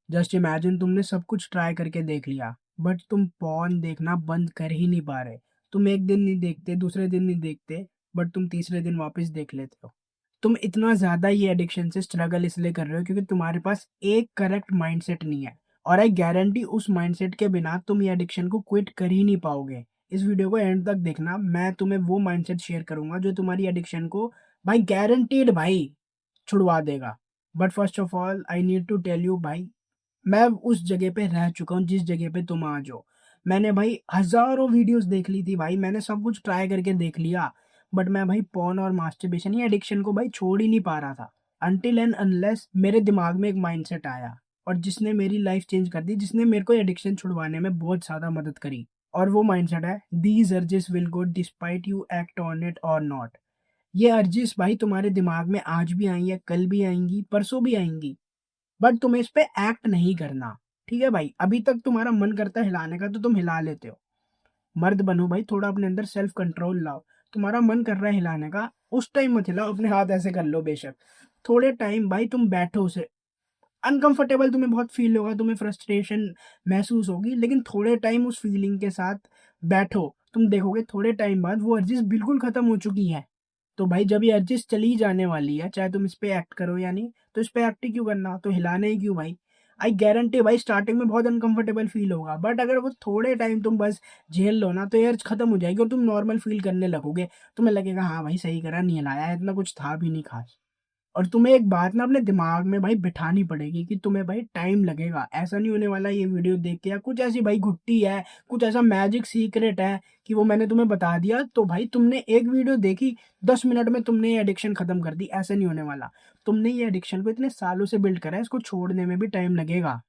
Just imagine तुमने सब कुछ ट्राई करके देख लिया, बट तुम पॉर्न देखना बंद कर ही नहीं पा रहे। तुम एक दिन नहीं देखते, दूसरे दिन नहीं देखते, बट तुम तीसरे दिन वापस देख लेते हो। तुम इतना ज़्यादा ये एडिक्शन से स्ट्रगल इसलिए कर रहे हो क्योंकि तुम्हारे पास एक करेक्ट माइंडसेट नहीं है। और आई गारंटी उस माइंडसेट के बिना तुम ये एडिक्शन को क्विट कर ही नहीं पाओगे। इस वीडियो को एंड तक देखना, मैं तुम्हें वो माइंडसेट शेयर करूंगा जो तुम्हारी एडिक्शन को भाई गारंटीड भाई छुड़वा देगा। But first of all I need to tell you भाई, मैं उस जगह पे रह चुका हूँ जिस जगह पे तुम आज हो। मैंने भाई हज़ारों वीडियोज़ देख ली थी भाई, मैंने सब कुछ ट्राई करके देख लिया, बट मैं भाई पॉर्न और मास्टरबेशन ये एडिक्शन को भाई छोड़ ही नहीं पा रहा था। अनटिल एंड अनलेस मेरे दिमाग में एक माइंडसेट आया और जिसने मेरी लाइफ चेंज कर दी, जिसने मेरे को एडिक्शन छुड़वाने में बहुत ज़्यादा मदद करी। और वो माइंडसेट है, these urges will go despite you act on it और नॉट। ये अर्जेस भाई तुम्हारे दिमाग में आज भी आई है, कल भी आएंगी, परसों भी आएंगी, बट तुम्हें इस पे एक्ट नहीं करना। ठीक है भाई, अभी तक तुम्हारा मन करता है हिलाने का तो तुम हिला लेते हो। मर्द बनो भाई, थोड़ा अपने अंदर सेल्फ कंट्रोल लाओ। तुम्हारा मन कर रहा है हिलाने का, उस टाइम मत हिलाओ, अपने हाथ ऐसे कर लो बेशक। थोड़े टाइम भाई तुम बैठो, उसे अनकंफर्टेबल तुम्हें बहुत फील होगा, तुम्हें फ्रस्ट्रेशन महसूस होगी, लेकिन थोड़े टाइम उस फीलिंग के साथ बैठो, तुम देखोगे थोड़े टाइम बाद वो अर्जिश बिल्कुल खत्म हो चुकी है। तो भाई जब ये अर्जिश चली जाने वाली है, चाहे तुम इस पे एक्ट करो या नहीं, तो इस पे एक्ट ही क्यों करना, तो हिलाने ही क्यों भाई। आई गारंटी भाई स्टार्टिंग में बहुत अनकंफर्टेबल फील होगा, बट अगर वो थोड़े टाइम तुम बस झेल लो ना, तो ये अर्ज खत्म हो जाएगी और तुम नॉर्मल फील करने लगोगे। तुम्हें लगेगा हाँ भाई सही करा, नहीं हिलाया, इतना कुछ था भी नहीं खास। और तुम्हें एक बात ना अपने दिमाग में भाई बिठानी पड़ेगी कि तुम्हें भाई टाइम लगेगा। ऐसा नहीं होने वाला ये वीडियो देख के या कुछ ऐसी भाई घुट्टी है, कुछ ऐसा मैजिक सीक्रेट है कि वो मैंने तुम्हें बता दिया तो भाई तुमने एक वीडियो देखी, 10 मिनट में तुमने ये एडिक्शन खत्म कर दी। ऐसा नहीं होने वाला। तुमने ये एडिक्शन को इतने सालों से बिल्ड करा है, इसको छोड़ने में भी टाइम लगेगा।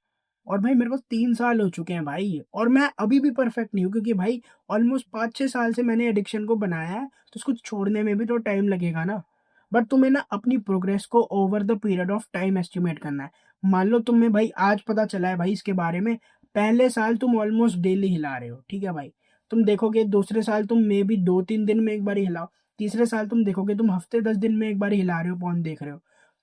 और भाई मेरे को 3 साल हो चुके हैं भाई, और मैं अभी भी परफेक्ट नहीं हूँ क्योंकि भाई ऑलमोस्ट 5-6 साल से मैंने एडिक्शन को बनाया है, तो उसको छोड़ने में भी तो टाइम लगेगा ना। बट तुम्हें ना अपनी प्रोग्रेस को over the period of time estimate करना है। मान लो तुम्हें भाई आज पता चला है भाई इसके बारे में, पहले साल तुम ऑलमोस्ट डेली हिला रहे हो, ठीक है भाई। तुम देखोगे दूसरे साल तुम मे बी 2-3 दिन में एक बार हिलाओ, तीसरे साल तुम देखोगे तुम हफ्ते 10 दिन में एक बार हिला रहे हो, पॉन देख रहे हो।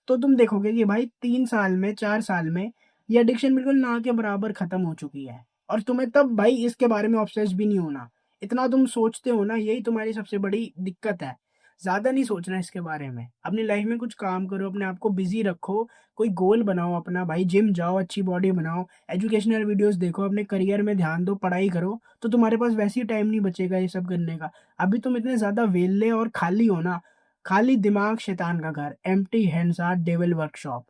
तो तुम देखोगे कि भाई 3 साल में 4 साल में ये एडिक्शन बिल्कुल ना के बराबर खत्म हो चुकी है। और तुम्हें तब भाई इसके बारे में ऑब्सेस भी नहीं होना। इतना तुम सोचते हो ना, यही तुम्हारी सबसे बड़ी दिक्कत है। ज़्यादा नहीं सोचना इसके बारे में। अपनी लाइफ में कुछ काम करो, अपने आप को बिज़ी रखो, कोई गोल बनाओ अपना भाई, जिम जाओ, अच्छी बॉडी बनाओ, एजुकेशनल वीडियोज़ देखो, अपने करियर में ध्यान दो, पढ़ाई करो, तो तुम्हारे पास वैसे ही टाइम नहीं बचेगा ये सब करने का। अभी तुम इतने ज़्यादा वेले और खाली हो ना, खाली दिमाग शैतान का घर, empty hands are devil workshop.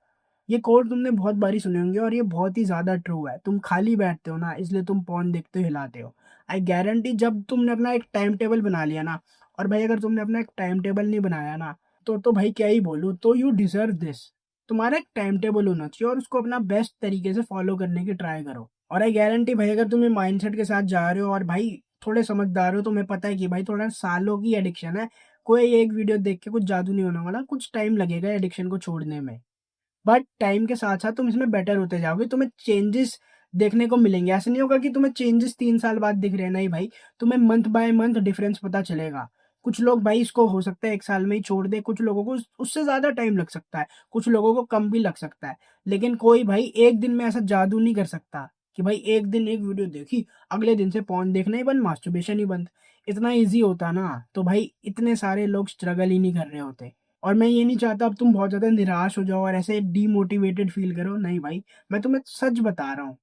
ये कोट तुमने बहुत बारी सुने होंगे और ये बहुत ही ज़्यादा ट्रू है। तुम खाली बैठते हो ना, इसलिए तुम पॉर्न देखते हो, हिलाते हो। आई गारंटी जब तुमने अपना एक टाइम टेबल बना लिया ना, और भाई अगर तुमने अपना एक टाइम टेबल नहीं बनाया ना, तो भाई क्या ही बोलूँ, तो यू डिज़र्व दिस। तुम्हारा एक टाइम टेबल होना चाहिए और उसको अपना बेस्ट तरीके से फॉलो करने की ट्राई करो। और आई गारंटी भाई अगर तुम ये माइंडसेट के साथ जा रहे हो और भाई थोड़े समझदार हो, तुम्हें पता है कि भाई थोड़ा सालों की एडिक्शन है, कोई एक वीडियो देख के कुछ जादू नहीं होने वाला, कुछ टाइम लगेगा एडिक्शन को छोड़ने में। बट टाइम के साथ-साथ तुम इसमें बेटर होते जाओगे, तुम्हें चेंजेस देखने को मिलेंगे। ऐसा नहीं होगा कि तुम्हें चेंजेस 3 साल बाद दिख रहे हैं, नहीं भाई, तुम्हें मंथ बाय मंथ डिफरेंस पता चलेगा। कुछ लोग भाई इसको हो सकता है 1 साल में ही छोड़ दें, कुछ लोगों को उससे ज़्यादा टाइम लग सकता है, कुछ लोगों को कम भी लग सकता है। लेकिन कोई भाई एक दिन में ऐसा जादू नहीं कर सकता कि भाई एक दिन एक वीडियो देखी, अगले दिन से पॉर्न देखना ही बंद, मास्टरबेशन ही बंद। इतना ईज़ी होता ना, तो भाई इतने सारे लोग स्ट्रगल ही नहीं कर रहे होते। और मैं ये नहीं चाहता अब तुम बहुत ज़्यादा निराश हो जाओ और ऐसे डीमोटिवेटेड फ़ील करो, नहीं भाई, मैं तुम्हें सच बता रहा हूँ।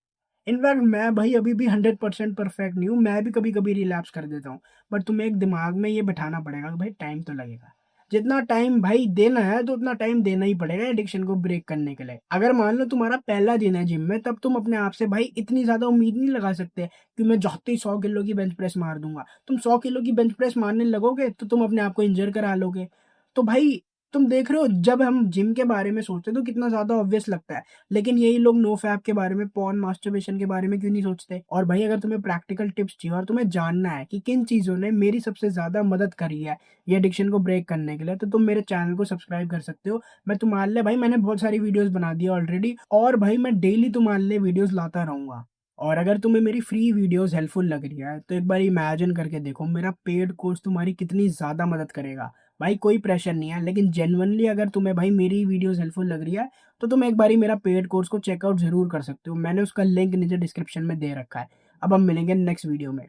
इनफैक्ट मैं भाई अभी भी 100% परफेक्ट नहीं हूँ, मैं भी कभी-कभी रिलैप्स कर देता हूँ। बट तुम्हें एक दिमाग में ये बिठाना पड़ेगा कि भाई टाइम तो लगेगा। जितना टाइम भाई देना है, तो उतना टाइम देना ही पड़ेगा एडिक्शन को ब्रेक करने के लिए। अगर मान लो तुम्हारा पहला दिन है जिम में, तब तुम अपने आप से भाई इतनी ज़्यादा उम्मीद नहीं लगा सकते कि मैं जाते ही 100 किलो की बेंच प्रेस मार दूँगा। तुम 100 किलो की बेंच प्रेस मारने लगोगे, तो तुम अपने आप को इंजर करा लोगे। तो भाई तुम देख रहे हो, जब हम जिम के बारे में सोचते हैं तो कितना ज़्यादा ऑब्वियस लगता है। लेकिन यही लोग नो फैप के बारे में, पॉर्न मास्टरबेशन के बारे में क्यों नहीं सोचते? और भाई अगर तुम्हें प्रैक्टिकल टिप्स चाहिए और तुम्हें जानना है कि किन चीज़ों ने मेरी सबसे ज़्यादा मदद करी है ये एडिक्शन को ब्रेक करने के लिए, तो तुम मेरे चैनल को सब्सक्राइब कर सकते हो। मैं तुम्हारे लिए भाई मैंने बहुत सारी वीडियोज़ बना दी है ऑलरेडी, और भाई मैं डेली तुम्हारे लिए वीडियोज़ लाता रहूँगा। और अगर तुम्हें मेरी फ्री वीडियोज़ हेल्पफुल लग रही है, तो एक बार इमेजिन करके देखो मेरा पेड कोर्स तुम्हारी कितनी ज़्यादा मदद करेगा। भाई कोई प्रेशर नहीं है, लेकिन जेन्युइनली अगर तुम्हें भाई मेरी वीडियोस हेल्पफुल लग रही है तो तुम एक बारी मेरा पेड कोर्स को चेकआउट ज़रूर कर सकते हो। मैंने उसका लिंक नीचे डिस्क्रिप्शन में दे रखा है। अब हम मिलेंगे नेक्स्ट वीडियो में।